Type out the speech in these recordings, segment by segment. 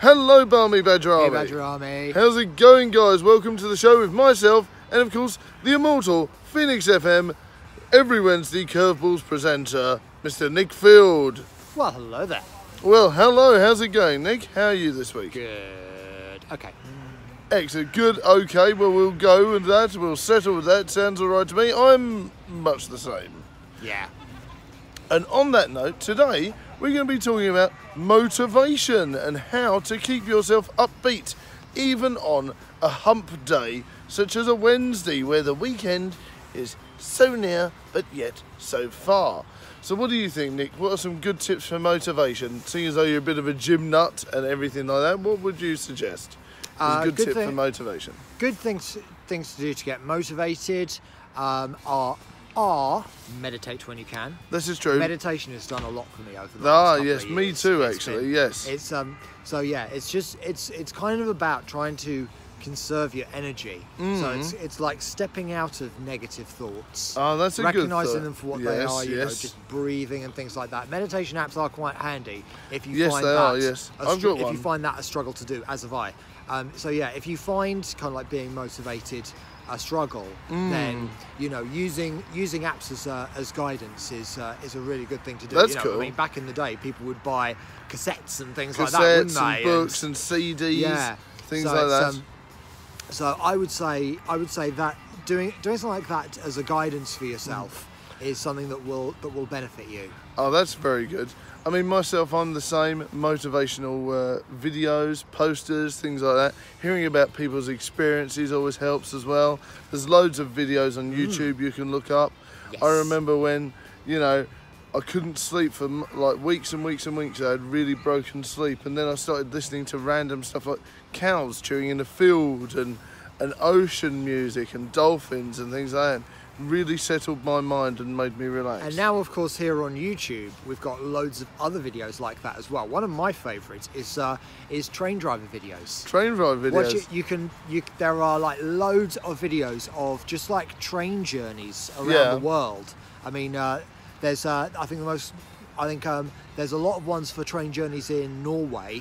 Hello, Balmy Badger Army. Hey, Badger Army. How's it going, guys? Welcome to the show with myself and, of course, the immortal Phoenix FM, every Wednesday Curveballs presenter, Mr. Nick Field. Well, hello there. Well, hello. How's it going, Nick? How are you this week? Good. Okay. Excellent. Good. Okay. Well, we'll go with that. We'll settle with that. Sounds all right to me. I'm much the same. Yeah. And on that note, today we're going to be talking about motivation and how to keep yourself upbeat even on a hump day such as a Wednesday where the weekend is so near but yet so far. So what do you think, Nick? What are some good tips for motivation? Seeing as though you're a bit of a gym nut and everything like that, what would you suggest as a good tip for motivation? Good things to do to get motivated are meditate when you can. This is true. Meditation has done a lot for me over the last couple yes, of me years. too, actually. Yes. It's so yeah, it's kind of about trying to conserve your energy. So it's like stepping out of negative thoughts. Oh, that's a good thought. Recognizing them for what they are, you know, just breathing and things like that. Meditation apps are quite handy if you find I've got one. If you find that a struggle to do, as have I. So yeah, if you find kind of like being motivated a struggle, then you know using apps as guidance is a really good thing to do. That's you know, cool. I mean, back in the day, people would buy cassettes and things Cassettes like that, wouldn't they? and books and CDs, yeah, things like that. So I would say that doing something like that as a guidance for yourself is something that will benefit you. Oh, that's very good. I mean, myself, I'm the same. Motivational videos, posters, things like that. Hearing about people's experiences always helps as well. There's loads of videos on YouTube you can look up. Yes. I remember when, you know, I couldn't sleep for like weeks and weeks and weeks. I had really broken sleep, and then I started listening to random stuff like cows chewing in the field and ocean music and dolphins and things like that. Really settled my mind and made me relax. And now, of course, here on YouTube, we've got loads of other videos like that as well. One of my favourites is train driver videos. Train driver videos. Watch it, there are like loads of videos of just like train journeys around the world. I mean, there's there's a lot of ones for train journeys in Norway.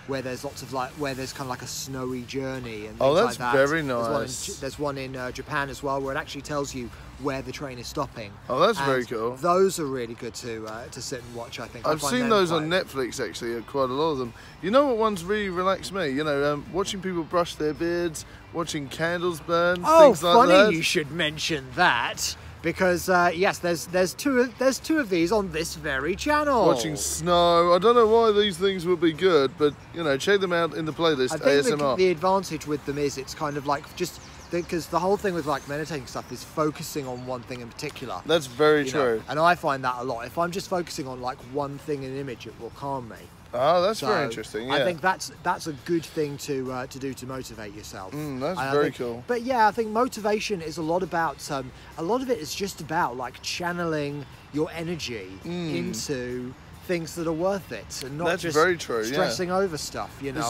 Where there's lots of where there's kind of like a snowy journey and things like that. Very nice. There's one in Japan as well where it actually tells you where the train is stopping. Oh, that's very cool. Those are really good to sit and watch, I think. I've seen those on Netflix, actually, quite a lot of them. You know what ones really relax me? You know, watching people brush their beards, watching candles burn, things like that. Oh, funny you should mention that. Because yes, there's two of these on this very channel. Watching snow. I don't know why these things would be good, but you know, check them out in the playlist. I think ASMR. the advantage with them is it's kind of like just because the whole thing with like meditating stuff is focusing on one thing in particular. That's very true. And I find that a lot. If I'm just focusing on like one thing in an image, it will calm me. Oh, that's very interesting. Yeah. I think that's a good thing to do to motivate yourself. That's very cool. But yeah, I think motivation is a lot about a lot of it is just about like channeling your energy into things that are worth it, and not just stressing over stuff. You know,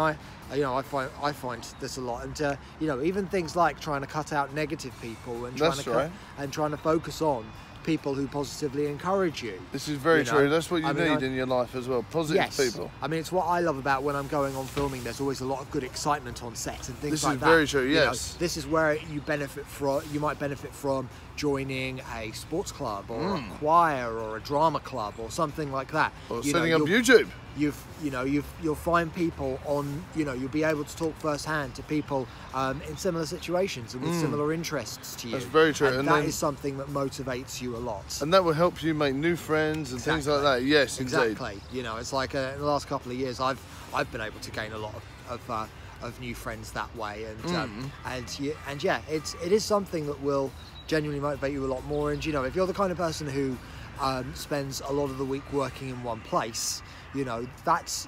I find this a lot, and you know, even things like trying to cut out negative people and trying to focus on people who positively encourage you. This is very true. That's what you need in your life as well. Positive people. I mean, it's what I love about when I'm going on filming. There's always a lot of good excitement on set and things like that. This is very true. Yes. You know, this is where you might benefit from joining a sports club or a choir or a drama club or something like that. Or setting up YouTube. You'll find people on, you'll be able to talk firsthand to people in similar situations and with similar interests to you. That's very true. And that is something that motivates you a lot. And that will help you make new friends and things like that. Yes, exactly. Indeed. You know, it's like in the last couple of years, I've been able to gain a lot of new friends that way, and yeah, it is something that will genuinely motivate you a lot more. And you know, if you're the kind of person who spends a lot of the week working in one place, you know, that's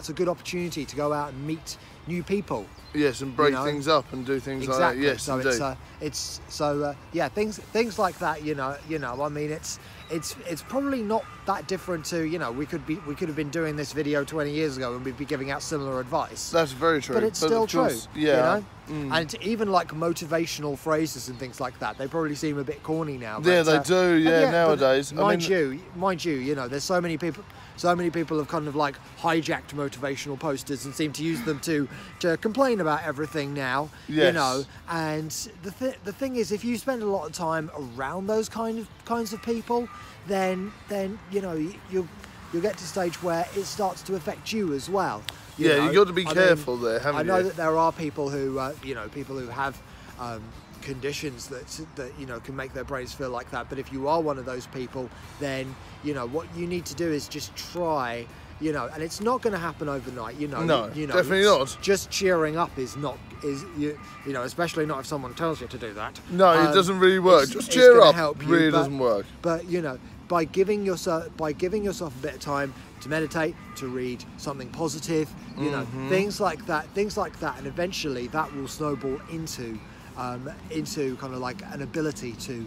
a good opportunity to go out and meet new people. Yes, and break things up and do things like that. Yes, so indeed. Yeah, things like that. You know. I mean, it's probably not that different to, we could have been doing this video 20 years ago and we'd be giving out similar advice. That's very true. But it's still true. Yeah. And even like motivational phrases and things like that, they probably seem a bit corny now. Yeah, they do. Yeah, nowadays. Mind you, there's so many people few people have kind of like hijacked motivational posters and seem to use them to complain about everything now. Yes. You know, and the thing is, if you spend a lot of time around those kinds of people, then you know you'll get to a stage where it starts to affect you as well. You've got to be careful there, haven't you? I know that there are people who people who have conditions that you know can make their brains feel like that, but if you are one of those people, then you know what you need to do is just try, you know, and it's not going to happen overnight, you know. No, definitely not. Just cheering up is you know, especially not if someone tells you to do that. No, it doesn't really work. Just cheer up. Help you, really doesn't work. But you know, by giving yourself a bit of time to meditate, to read something positive, you know, things like that, and eventually that will snowball into kind of like an ability to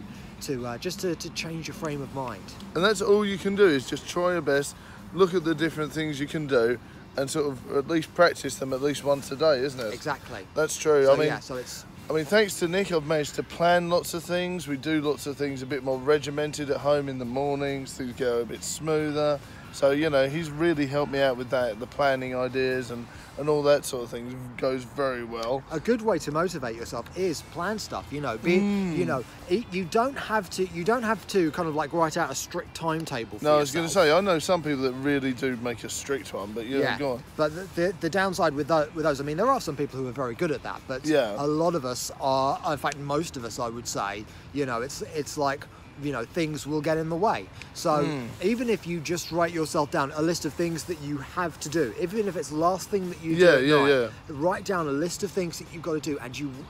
change your frame of mind. And that's all you can do, is just try your best, look at the different things you can do, and sort of at least practice them at least once a day, isn't it? Exactly. That's true. So, I mean, thanks to Nick, I've managed to plan lots of things. We do lots of things a bit more regimented at home in the mornings. Things go a bit smoother. So, you know, he's really helped me out with that. The planning ideas and all that sort of thing goes very well. A good way to motivate yourself is plan stuff, you know. You know, you don't have to kind of like write out a strict timetable for yourself. I was going to say, I know some people that really do make a strict one, but go on. But the downside with those, I mean, there are some people who are very good at that, but a lot of us are, in fact, most of us, I would say, you know, it's like, you know, things will get in the way. So even if you just write yourself down a list of things that you have to do, even if it's the last thing that you do at night, write down a list of things that you've got to do,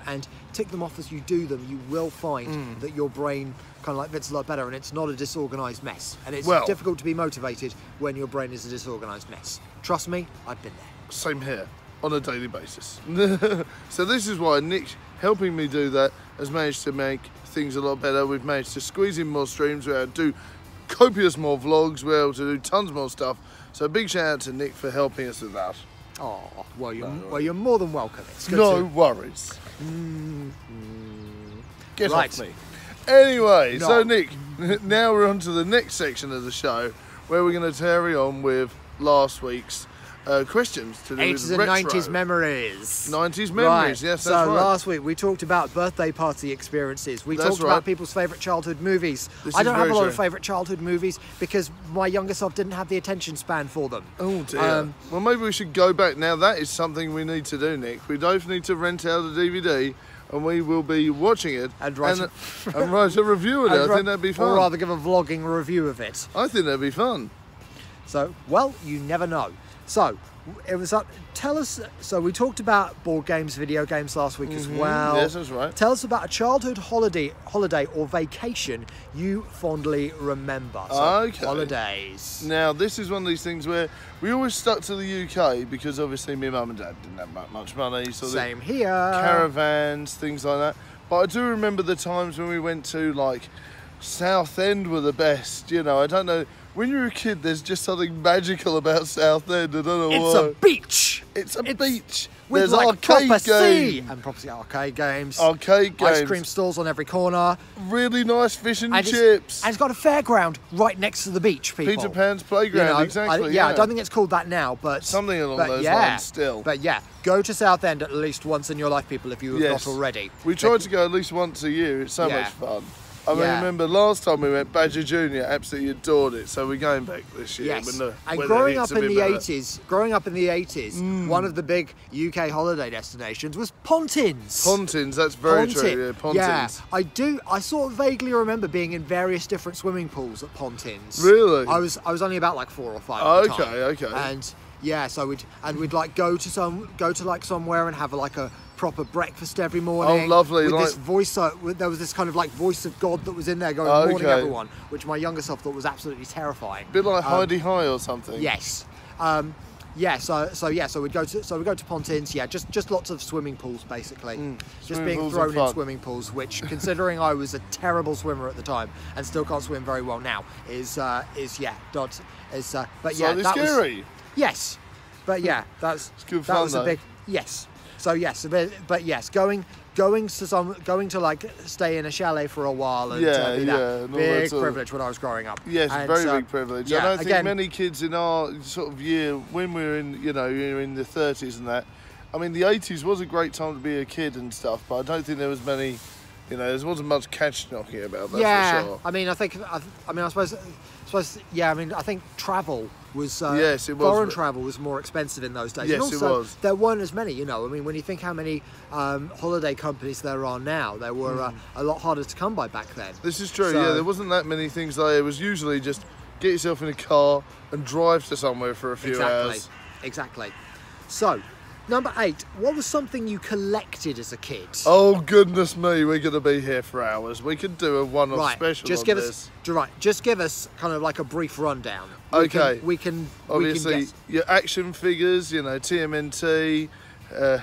and tick them off as you do them. You will find that your brain kind of like fits a lot better, and it's not a disorganized mess. And it's difficult to be motivated when your brain is a disorganized mess. Trust me, I've been there. Same here, on a daily basis. So this is why Nick, helping me do that, has managed to make things a lot better. We've managed to squeeze in more streams, we're able to do copious more vlogs, we're able to do tons more stuff. So a big shout out to Nick for helping us with that. Oh, well, you're more than welcome. It's good no worries. Get off me. Anyway, so Nick, now we're on to the next section of the show, where we're going to carry on with last week's questions to do 80s with and retro. 90s memories. 90s memories, right. yes, that's so right. Last week we talked about birthday party experiences. We talked about people's favourite childhood movies. I don't have a lot of favourite childhood movies because my younger self didn't have the attention span for them. Oh dear. Well, maybe we should go back. Now that is something we need to do, Nick. We both need to rent out a DVD and we will be watching it and write a review of it. I think that'd be fun. Or rather give a vlogging review of it. I think that'd be fun. So, well, you never know. So, it was tell us. So we talked about board games, video games last week as well. Yes, that's right. Tell us about a childhood holiday or vacation you fondly remember. So holidays. Now this is one of these things where we always stuck to the UK because obviously my mum and dad didn't have much money. So same here. Caravans, things like that. But I do remember the times when we went to like Southend were the best. You know, I don't know. When you're a kid, there's just something magical about Southend. I don't know why. It's a beach. It's a beach. With there's like arcade proper sea games. And properly arcade games. Arcade games. Ice cream stalls on every corner. Really nice fish and chips. And it's got a fairground right next to the beach, people. Peter Pan's playground, you know, exactly. I don't think it's called that now, but something along those lines still. But yeah, go to Southend at least once in your life, people, if you have not already. We try to go at least once a year. It's so much fun. I mean, remember last time we went, Badger Junior absolutely adored it, so we're going back this year. Yes, and growing up in the 80s, one of the big UK holiday destinations was Pontins. Pontins, that's very true. Yeah, Pontins. Yeah, I sort of vaguely remember being in various different swimming pools at Pontins. Really? I was only about like 4 or 5 at the time. Okay. And yeah, so we'd like go to like somewhere and have like a proper breakfast every morning. Oh, lovely! With this voice, there was this kind of like voice of God that was in there going, "Morning, everyone," which my younger self thought was absolutely terrifying. A bit like Heidi High or something. Yes. So we'd go to Pontins. Yeah, just lots of swimming pools basically. Just being thrown in swimming pools, which, considering I was a terrible swimmer at the time and still can't swim very well now, but yeah, that scary. was yes, but yeah, that was a big yes. So yes, but yes, going going to like stay in a chalet for a while and be that big privilege when I was growing up. Yes, and, very big privilege. I don't think many kids in our sort of year, when we were in, you're in the 30s and that. I mean, the 80s was a great time to be a kid and stuff, but I don't think there was many, there wasn't much catch knocking about that. Yeah, for sure. I mean, I think travel was yes, it was. Foreign travel was more expensive in those days. Yes, and also, it was. There weren't as many. I mean, when you think how many holiday companies there are now, they were a lot harder to come by back then. This is true. So, there wasn't that many things there. It was usually just get yourself in a car and drive to somewhere for a few hours. Exactly. So, number 8, what was something you collected as a kid? Oh goodness me, we're going to be here for hours. We could do a one-off special on this. Just give us kind of like a brief rundown. We can obviously your action figures, TMNT,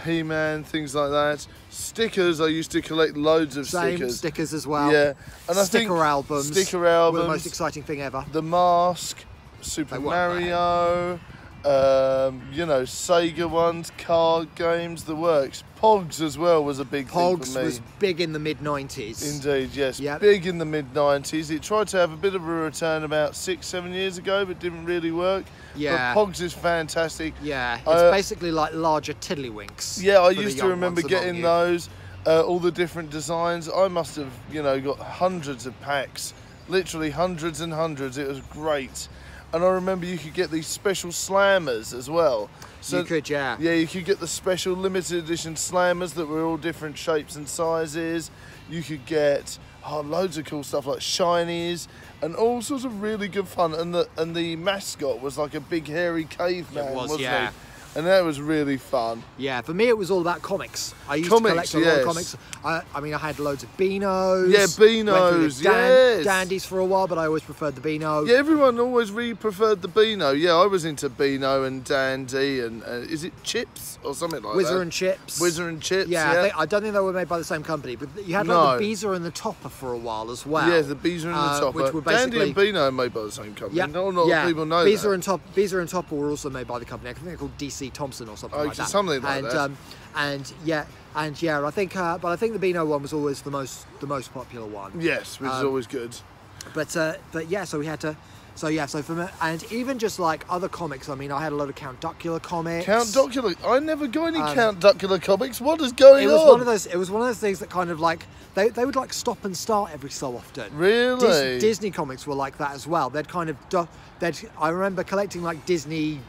He-Man, things like that. Stickers, I used to collect loads of stickers as well. Yeah, and I think sticker albums were the most exciting thing ever. The Mask, Super Mario. Sega ones, card games, the works. Pogs as well was a big thing for me. Pogs was big in the mid-90s. Indeed, yes. Yep. Big in the mid-90s. It tried to have a bit of a return about 6-7 years ago, but didn't really work. Yeah. But Pogs is fantastic. Yeah, it's basically like larger tiddlywinks. Yeah, I used to remember getting those, all the different designs. I must have, got hundreds of packs. Literally hundreds and hundreds. It was great. And I remember you could get these special slammers as well. So, you could, yeah. Yeah, you could get the special limited edition slammers that were all different shapes and sizes. You could get loads of cool stuff like shinies and all sorts of really good fun. And the mascot was like a big hairy caveman, wasn't he? And that was really fun. Yeah, for me it was all about comics. I used to collect a lot of comics. I mean, I had loads of Beanos. Yeah, Beanos, yes. Dandies for a while, but I always preferred the Beano. Yeah, everyone always really preferred the Beano. Yeah, I was into Beano and Dandy and is it Chips or something like Whizzer that? and Chips. Whizzer and Chips, yeah. I don't think they were made by the same company, but you had like the Beezer and the Topper for a while as well. Yeah, the Beezer and the Topper. Which were basically... Dandy and Beano are made by the same company. Yeah, Not a lot of people know Beezer that. Beezer and Topper were also made by the company. I think they're called DC Thompson or something like that. Something like that. I think but I think the Beano one was always the most popular one. Yes, which is always good. But yeah, so we had to. So for me, and even just like other comics, I mean, I had a lot of Count Duckula comics. Count Duckula, I never got any Count Duckula comics. What is going on? It was one of those things that kind of like they would like stop and start every so often. Really? Disney comics were like that as well. They'd kind of I remember collecting like Disney.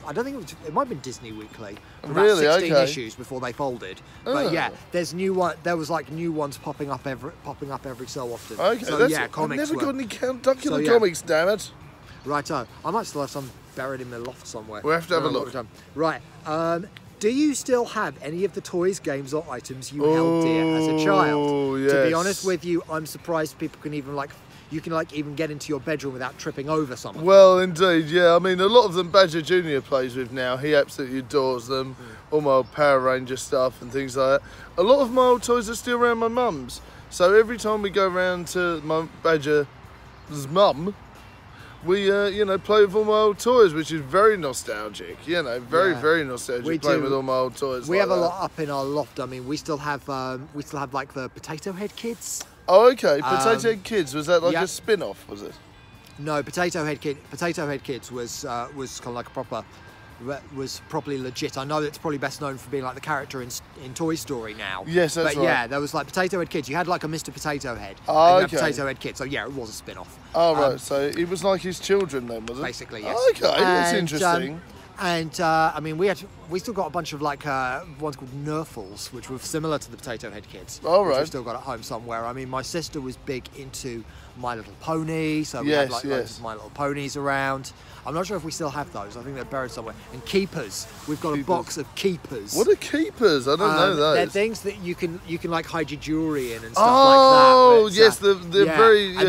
I don't think it might have been Disney Weekly. Really? About 16 issues before they folded. But yeah, there's new one. There was like new ones popping up every so often. Okay, so yeah, comics. I've never got any Count Duckula comics. Damn it! Righto, I might still have some buried in my loft somewhere. We'll have to have a look. Right. Do you still have any of the toys, games, or items you held dear as a child? Yes. To be honest with you, I'm surprised people can even even get into your bedroom without tripping over something. Well, indeed, yeah. I mean, a lot of them Badger Jr. plays with now. He absolutely adores them. All my old Power Ranger stuff and things like that. A lot of my old toys are still around my mum's. So every time we go round to my Badger's mum, we, play with all my old toys, which is very nostalgic. Very nostalgic playing with all my old toys. We have a lot up in our loft. I mean, we still have like the Potato Head Kids. Oh, okay. Potato Head Kids, was that like a spin-off, was it? No, Potato Head Kids was kind of like was properly legit. I know it's probably best known for being like the character in Toy Story now. Yes, that's right. But yeah, there was like Potato Head Kids. You had like a Mr. Potato Head. Oh, and Potato Head Kid. So yeah, it was a spin-off. Oh, right. So it was like his children then, was it? Basically, yes. Oh, okay, that's interesting. I mean, we still got a bunch of like ones called Nerfles, which were similar to the Potato Head Kids. All right. Which we've still got at home somewhere. I mean, my sister was big into My Little Pony, so we had like loads of My Little Ponies around. I'm not sure if we still have those. I think they're buried somewhere. And Keepers. We've got a box of Keepers. What are Keepers? I don't know those. They're things that you can like hide your jewellery in and stuff like that. Oh, yes, they're very... Yeah.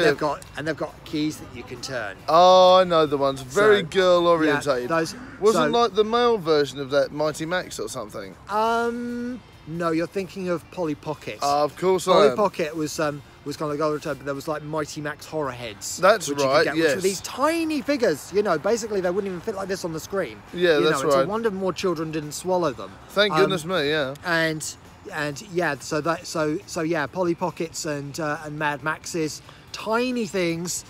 And they've got keys that you can turn. Oh, I know the ones. Very girl orientated. Yeah, Wasn't like the male version of that Mighty Max or something? No, you're thinking of Polly Pocket. Of course Polly Pocket was kind of the golden type, but there was like Mighty Max horror heads. That's right, yes. Which were these tiny figures, basically they wouldn't even fit like this on the screen. Yeah, that's right. It's a wonder more children didn't swallow them. Thank goodness me, yeah. And and yeah, so yeah, Polly Pockets and Mad Maxes, tiny things.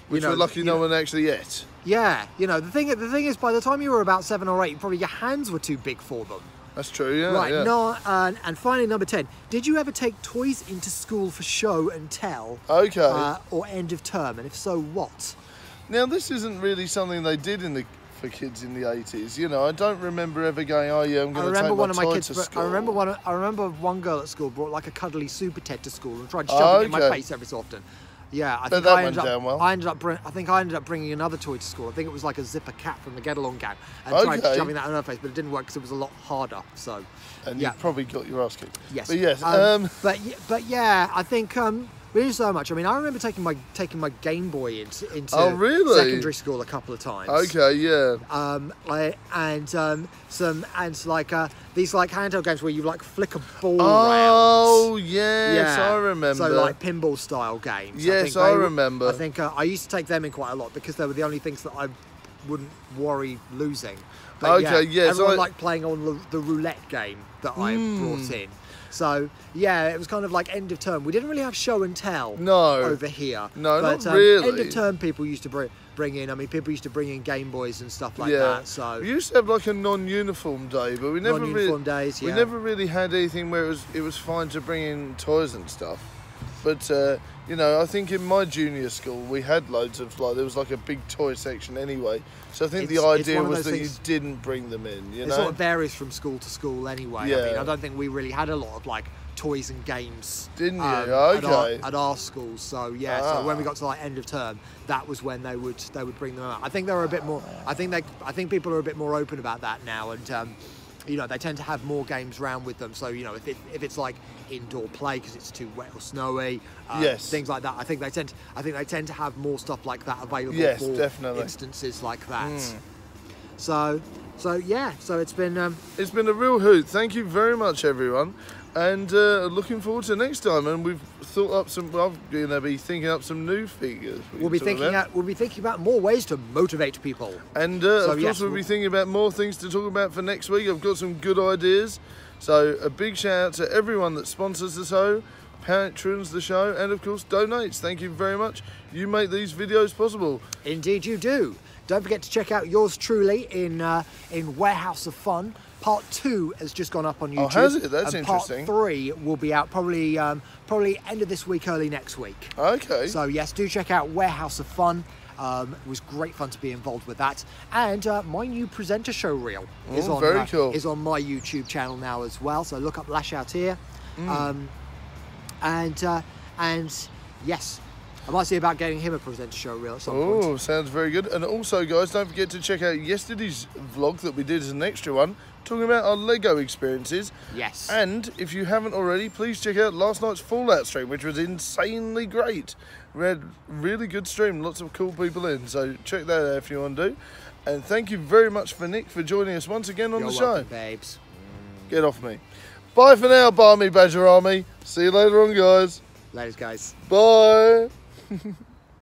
Which we're lucky no one actually ate. Yeah, the thing is, by the time you were about 7 or 8, probably your hands were too big for them. That's true, yeah. Right, yeah. no, and finally, number 10. Did you ever take toys into school for show and tell? Okay. Or end of term, and if so, what? Now, this isn't really something they did for kids in the 80s. I don't remember ever going, oh yeah, I'm going to take my toy to school. I remember one girl at school brought like a cuddly Super Ted to school and tried to shove it in my face every so often. Yeah, I think that went down well. I ended up bringing another toy to school. I think it was like a zipper cap from the Get Along gang, and tried shoving that in her face, but it didn't work because it was a lot harder. So, and you probably got your ass kicked. Yes, but yes. But yeah, I think we did so much. I mean, I remember taking my Game Boy into secondary school a couple of times. Okay, yeah. These like handheld games where you like flick a ball around. Oh yes, I remember. So like pinball style games. Yes, I remember. I think I used to take them in quite a lot because they were the only things that I wouldn't worry losing. But everyone liked playing on the roulette game that I brought in. So yeah, it was kind of like end of term. We didn't really have show and tell over here. No, not really. End of term, people used to bring in. I mean, people used to bring in Game Boys and stuff like that. So we used to have like a non-uniform day, but we never we never really had anything where it was fine to bring in toys and stuff. But I think in my junior school we had loads of there was like a big toy section anyway. So I think the idea was that you didn't bring them in. It sort of varies from school to school anyway. I mean, I don't think we really had a lot of like toys and games. Didn't you? Okay. At our school. So yeah. So when we got to like end of term, that was when they would bring them out. I think they were a bit more. I think people are a bit more open about that now, and they tend to have more games round with them. So if it's like indoor play because it's too wet or snowy, things like that. I think they tend to have more stuff like that available for definitely. Instances like that. So yeah. So it's been a real hoot. Thank you very much, everyone. And looking forward to next time. And we've thought up some. I'm going to be thinking up some new figures. We'll be thinking about more ways to motivate people. And of course, we'll be thinking about more things to talk about for next week. I've got some good ideas. So a big shout out to everyone that sponsors the show, patrons the show, and of course donates. Thank you very much. You make these videos possible. Indeed, you do. Don't forget to check out yours truly in Warehouse of Fun. Part 2 has just gone up on YouTube. Oh, has it? That's interesting. Part 3 will be out probably end of this week, early next week. Okay. So yes, do check out Warehouse of Fun. It was great fun to be involved with that. And my new presenter show reel is on my YouTube channel now as well. So look up Lash Out here. And yes, I might see about getting him a presenter show reel at some point. Oh, sounds very good. And also, guys, don't forget to check out yesterday's vlog that we did as an extra one, talking about our Lego experiences. Yes. And if you haven't already, please check out last night's Fallout stream, which was insanely great. We had really good stream, lots of cool people in. So check that out if you want to do. And thank you very much for Nick for joining us once again on the show. You're welcome, babes. Get off me. Bye for now, Barmy Badger Army. See you later on, guys. Later, guys. Bye.